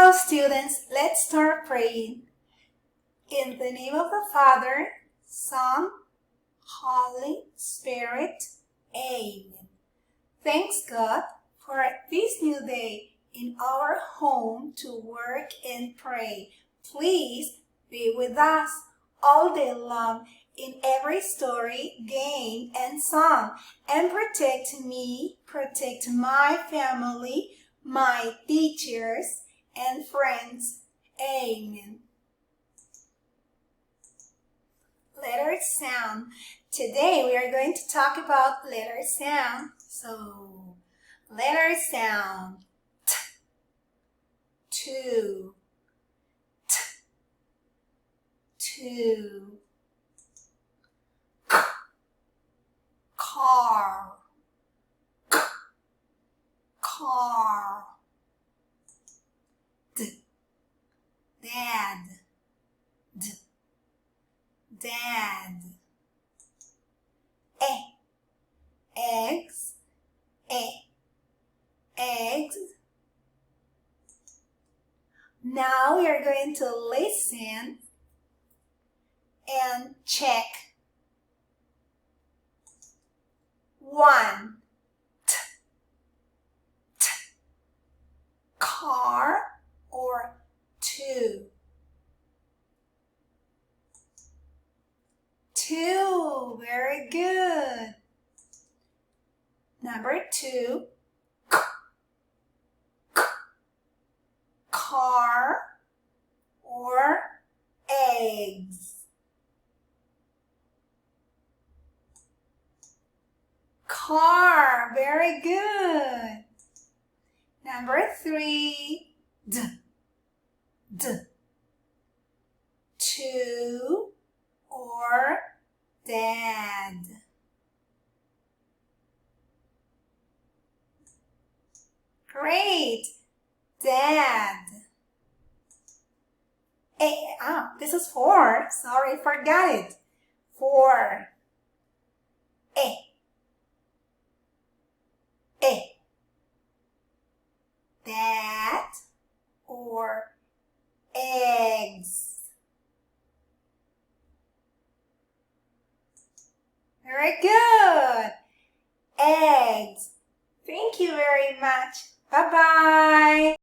Hello students, let's start praying. In the name of the Father, Son, Holy Spirit, Amen. Thanks God for this new day in our home to work and pray. Please be with us all day long in every story, game, and song, and protect me, protect my family, my teachers, and friends. Amen. Letter sound. Today we are going to talk about letter sound. So, letter sound. T, two, t, two. K, car, k, car. D, dad, d, dad. Eggs, eggs. Now we are going to listen and check. 1, t, t, car or 2. 2, very good. Number 2, k, k, car or eggs. Car, very good. Number 3, d, d, 2 or dad. Great, dad. This is 4. Sorry, forgot it. 4. Dad or eggs. Very good. Eggs. Thank you very much. Bye-bye.